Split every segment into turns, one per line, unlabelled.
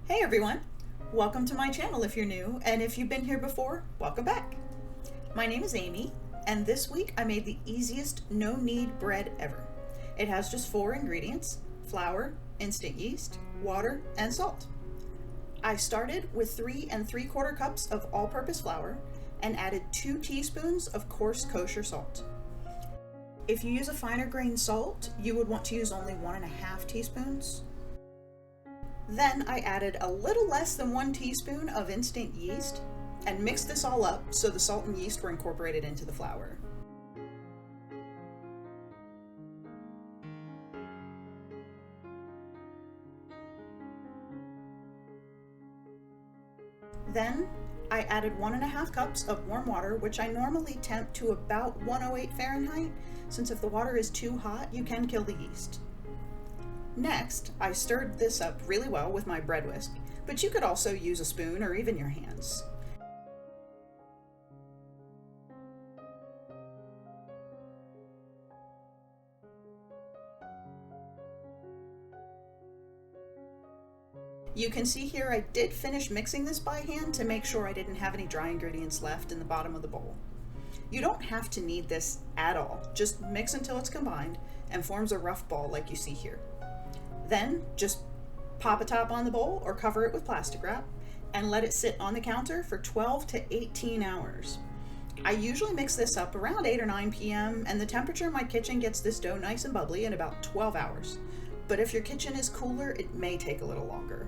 Hey everyone! Welcome to my channel if you're new, and if you've been here before, welcome back. My name is Amy, and this week I made the easiest no-knead bread ever. It has just 4 ingredients: flour, instant yeast, water, and salt. I started with 3 3/4 cups of all-purpose flour and added 2 teaspoons of coarse kosher salt. If you use a finer grain salt, you would want to use only 1.5 teaspoons. Then I added a little less than 1 teaspoon of instant yeast and mixed this all up so the salt and yeast were incorporated into the flour. Then I added 1.5 cups of warm water, which I normally temp to about 108 Fahrenheit, since if the water is too hot, you can kill the yeast. Next, I stirred this up really well with my bread whisk, but you could also use a spoon or even your hands. You can see here I did finish mixing this by hand to make sure I didn't have any dry ingredients left in the bottom of the bowl. You don't have to knead this at all, just mix until it's combined and forms a rough ball like you see here. Then just pop a top on the bowl or cover it with plastic wrap and let it sit on the counter for 12 to 18 hours. I usually mix this up around 8 or 9 p.m. and the temperature in my kitchen gets this dough nice and bubbly in about 12 hours. But if your kitchen is cooler, it may take a little longer.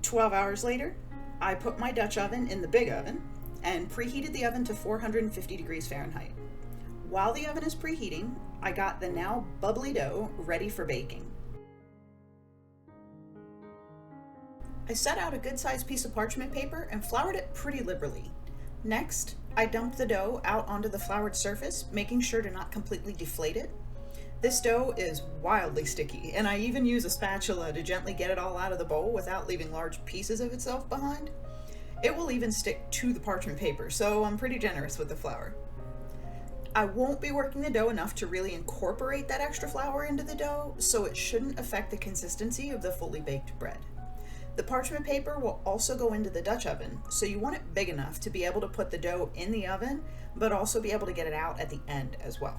12 hours later, I put my Dutch oven in the big oven and preheated the oven to 450 degrees Fahrenheit. While the oven is preheating, I got the now bubbly dough ready for baking. I set out a good-sized piece of parchment paper and floured it pretty liberally. Next, I dumped the dough out onto the floured surface, making sure to not completely deflate it. This dough is wildly sticky, and I even use a spatula to gently get it all out of the bowl without leaving large pieces of itself behind. It will even stick to the parchment paper, so I'm pretty generous with the flour. I won't be working the dough enough to really incorporate that extra flour into the dough, so it shouldn't affect the consistency of the fully baked bread. The parchment paper will also go into the Dutch oven, so you want it big enough to be able to put the dough in the oven, but also be able to get it out at the end as well.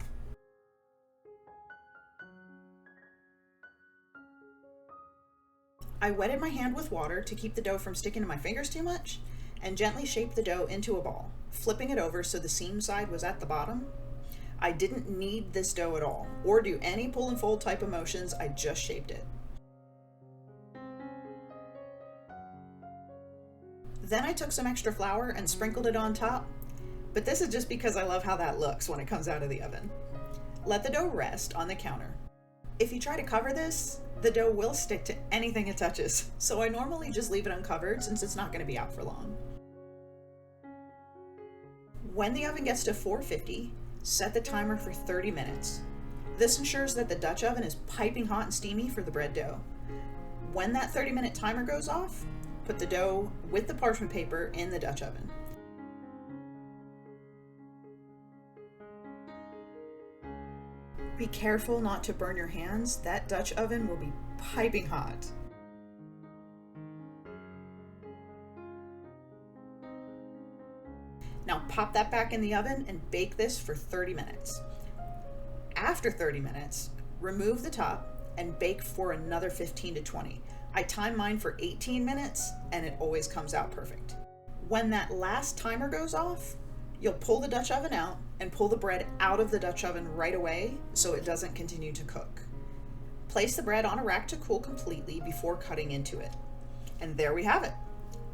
I wetted my hand with water to keep the dough from sticking to my fingers too much, and gently shaped the dough into a ball, flipping it over so the seam side was at the bottom. I didn't knead this dough at all, or do any pull and fold type of motions, I just shaped it. Then I took some extra flour and sprinkled it on top, but this is just because I love how that looks when it comes out of the oven. Let the dough rest on the counter. If you try to cover this, the dough will stick to anything it touches, so I normally just leave it uncovered since it's not going to be out for long. When the oven gets to 450, set the timer for 30 minutes. This ensures that the Dutch oven is piping hot and steamy for the bread dough. When that 30-minute timer goes off, put the dough with the parchment paper in the Dutch oven. Be careful not to burn your hands. That Dutch oven will be piping hot. Now pop that back in the oven and bake this for 30 minutes. After 30 minutes, remove the top and bake for another 15 to 20. I time mine for 18 minutes and it always comes out perfect. When that last timer goes off, you'll pull the Dutch oven out and pull the bread out of the Dutch oven right away so it doesn't continue to cook. Place the bread on a rack to cool completely before cutting into it. And there we have it.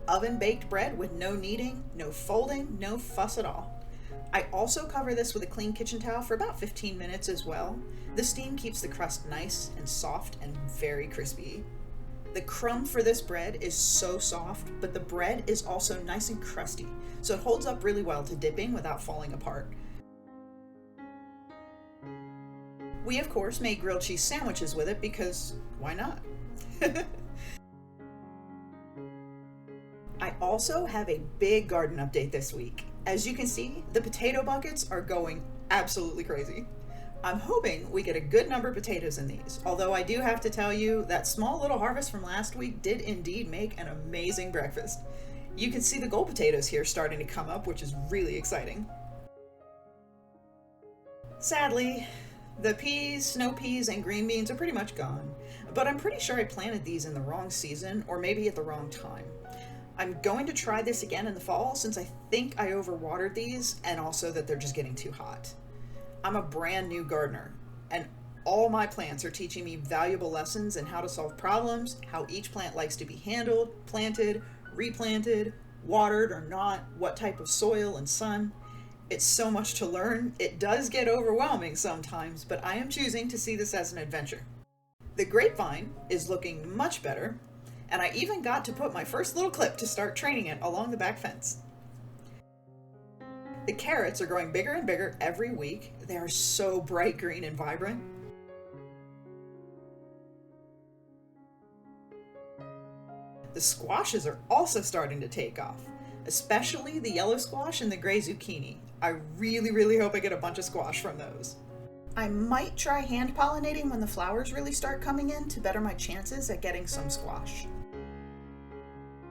Oven baked bread with no kneading, no folding, no fuss at all. I also cover this with a clean kitchen towel for about 15 minutes as well. The steam keeps the crust nice and soft and very crispy. The crumb for this bread is so soft, but the bread is also nice and crusty, so it holds up really well to dipping without falling apart. We of course made grilled cheese sandwiches with it because why not? I also have a big garden update this week. As you can see, the potato buckets are going absolutely crazy. I'm hoping we get a good number of potatoes in these, although I do have to tell you that small little harvest from last week did indeed make an amazing breakfast. You can see the gold potatoes here starting to come up, which is really exciting. Sadly, the peas, snow peas, and green beans are pretty much gone, but I'm pretty sure I planted these in the wrong season or maybe at the wrong time. I'm going to try this again in the fall since I think I overwatered these and also that they're just getting too hot. I'm a brand new gardener, and all my plants are teaching me valuable lessons in how to solve problems, how each plant likes to be handled, planted, replanted, watered or not, what type of soil and sun. It's so much to learn. It does get overwhelming sometimes, but I am choosing to see this as an adventure. The grapevine is looking much better, and I even got to put my first little clip to start training it along the back fence. The carrots are growing bigger and bigger every week. They are so bright green and vibrant. The squashes are also starting to take off, especially the yellow squash and the gray zucchini. I really hope I get a bunch of squash from those. I might try hand pollinating when the flowers really start coming in to better my chances at getting some squash.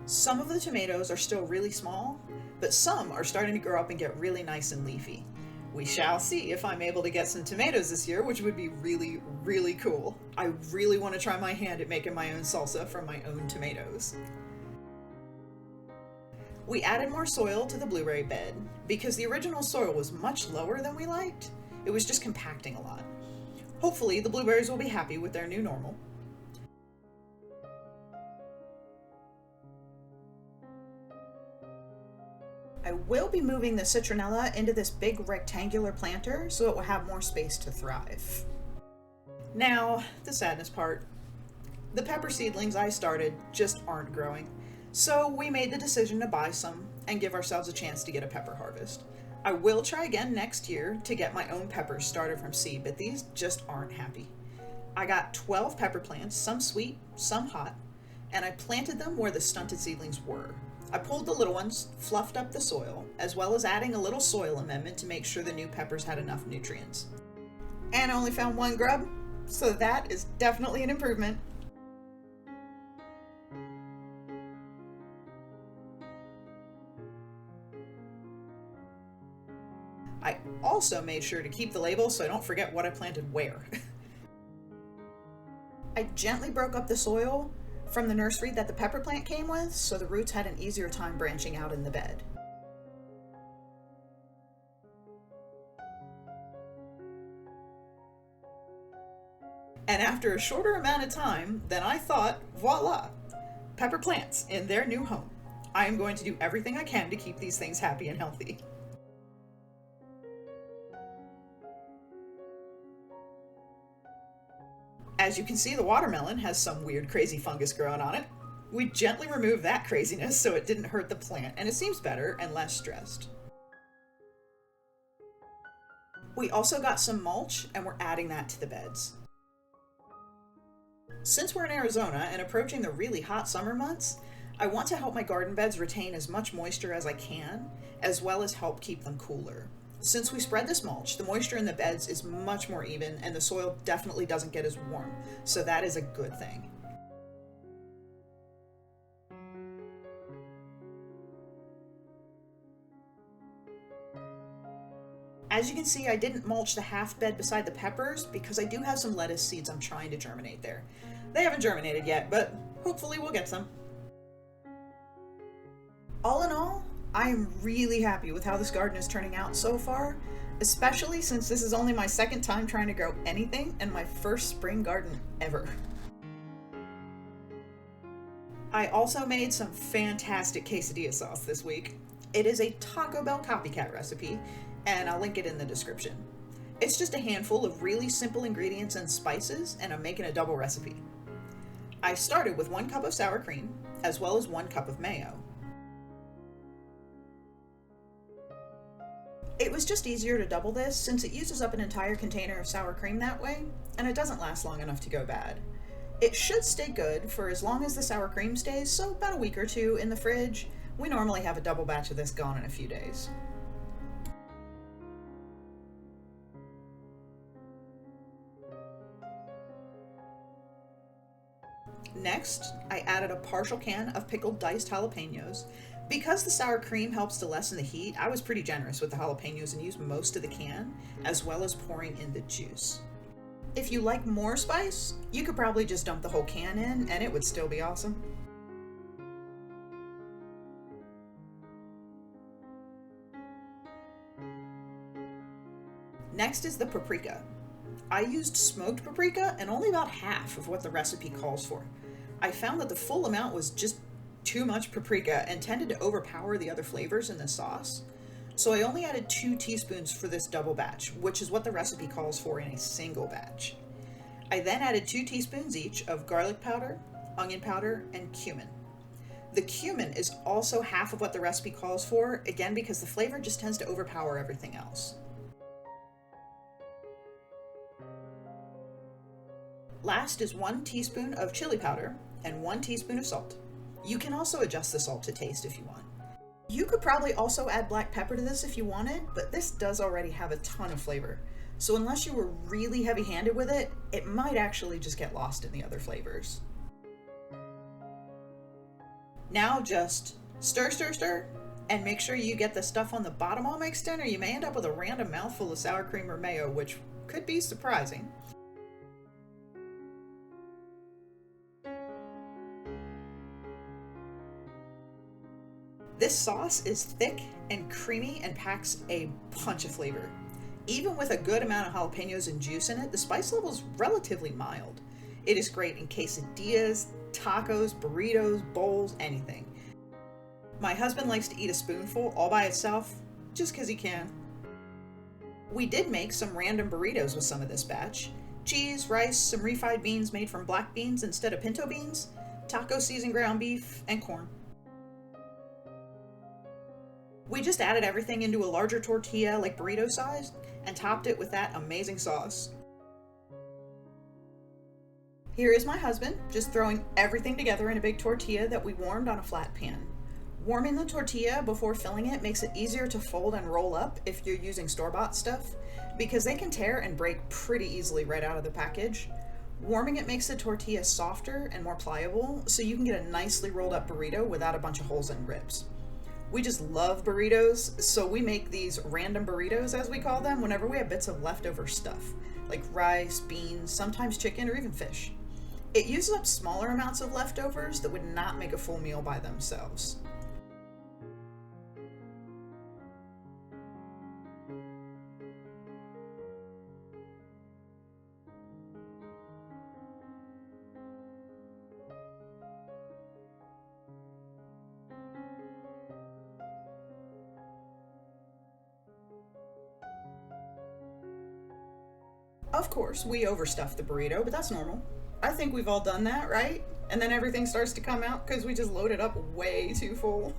Some of the tomatoes are still really small, but some are starting to grow up and get really nice and leafy. We shall see if I'm able to get some tomatoes this year, which would be really cool. I really want to try my hand at making my own salsa from my own tomatoes. We added more soil to the blueberry bed because the original soil was much lower than we liked. It was just compacting a lot. Hopefully the blueberries will be happy with their new normal. I will be moving the citronella into this big rectangular planter so it will have more space to thrive. Now, the sadness part. The pepper seedlings I started just aren't growing, so we made the decision to buy some and give ourselves a chance to get a pepper harvest. I will try again next year to get my own peppers started from seed, but these just aren't happy. I got 12 pepper plants, some sweet, some hot, and I planted them where the stunted seedlings were. I pulled the little ones, fluffed up the soil, as well as adding a little soil amendment to make sure the new peppers had enough nutrients. And I only found one grub, so that is definitely an improvement. I also made sure to keep the label so I don't forget what I planted where. I gently broke up the soil from the nursery that the pepper plant came with, so the roots had an easier time branching out in the bed. And after a shorter amount of time than I thought, voila, pepper plants in their new home. I am going to do everything I can to keep these things happy and healthy. As you can see, the watermelon has some weird crazy fungus growing on it. We gently removed that craziness so it didn't hurt the plant, and it seems better and less stressed. We also got some mulch, and we're adding that to the beds. Since we're in Arizona and approaching the really hot summer months, I want to help my garden beds retain as much moisture as I can, as well as help keep them cooler. Since we spread this mulch, the moisture in the beds is much more even and the soil definitely doesn't get as warm, so that is a good thing. As you can see, I didn't mulch the half bed beside the peppers because I do have some lettuce seeds I'm trying to germinate there. They haven't germinated yet, but hopefully we'll get some. All in all, I am really happy with how this garden is turning out so far, especially since this is only my second time trying to grow anything and my first spring garden ever. I also made some fantastic quesadilla sauce this week. It is a Taco Bell copycat recipe, and I'll link it in the description. It's just a handful of really simple ingredients and spices, and I'm making a double recipe. I started with 1 cup of sour cream, as well as 1 cup of mayo. It was just easier to double this since it uses up an entire container of sour cream that way, and it doesn't last long enough to go bad. It should stay good for as long as the sour cream stays, so about a week or 2 in the fridge. We normally have a double batch of this gone in a few days. Next, I added a partial can of pickled diced jalapenos. Because the sour cream helps to lessen the heat, I was pretty generous with the jalapenos and used most of the can, as well as pouring in the juice. If you like more spice, you could probably just dump the whole can in and it would still be awesome. Next is the paprika. I used smoked paprika and only about half of what the recipe calls for. I found that the full amount was just too much paprika and tended to overpower the other flavors in the sauce. So I only added 2 teaspoons for this double batch, which is what the recipe calls for in a single batch. I then added 2 teaspoons each of garlic powder, onion powder, and cumin. The cumin is also half of what the recipe calls for, again because the flavor just tends to overpower everything else. Last is 1 teaspoon of chili powder and 1 teaspoon of salt. You can also adjust the salt to taste if you want. You could probably also add black pepper to this if you wanted, but this does already have a ton of flavor. So unless you were really heavy-handed with it, it might actually just get lost in the other flavors. Now just stir, stir, stir, and make sure you get the stuff on the bottom all mixed in, or you may end up with a random mouthful of sour cream or mayo, which could be surprising. This sauce is thick and creamy and packs a punch of flavor. Even with a good amount of jalapenos and juice in it, the spice level is relatively mild. It is great in quesadillas, tacos, burritos, bowls, anything. My husband likes to eat a spoonful all by itself, just because he can. We did make some random burritos with some of this batch. Cheese, rice, some refried beans made from black beans instead of pinto beans, taco seasoned ground beef, and corn. We just added everything into a larger tortilla, like burrito size, and topped it with that amazing sauce. Here is my husband, just throwing everything together in a big tortilla that we warmed on a flat pan. Warming the tortilla before filling it makes it easier to fold and roll up if you're using store-bought stuff, because they can tear and break pretty easily right out of the package. Warming it makes the tortilla softer and more pliable, so you can get a nicely rolled up burrito without a bunch of holes and ribs. We just love burritos, so we make these random burritos, as we call them, whenever we have bits of leftover stuff, like rice, beans, sometimes chicken, or even fish. It uses up smaller amounts of leftovers that would not make a full meal by themselves. Of course, we overstuff the burrito, but that's normal. I think we've all done that, right? And then everything starts to come out because we just loaded up way too full.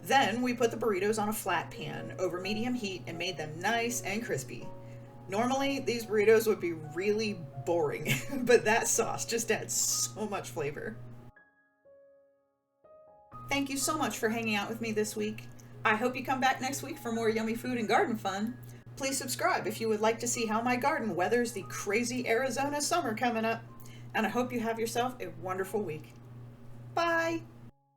Then we put the burritos on a flat pan over medium heat and made them nice and crispy. Normally, these burritos would be really boring, but that sauce just adds so much flavor. Thank you so much for hanging out with me this week. I hope you come back next week for more yummy food and garden fun. Please subscribe if you would like to see how my garden weathers the crazy Arizona summer coming up. And I hope you have yourself a wonderful week. Bye!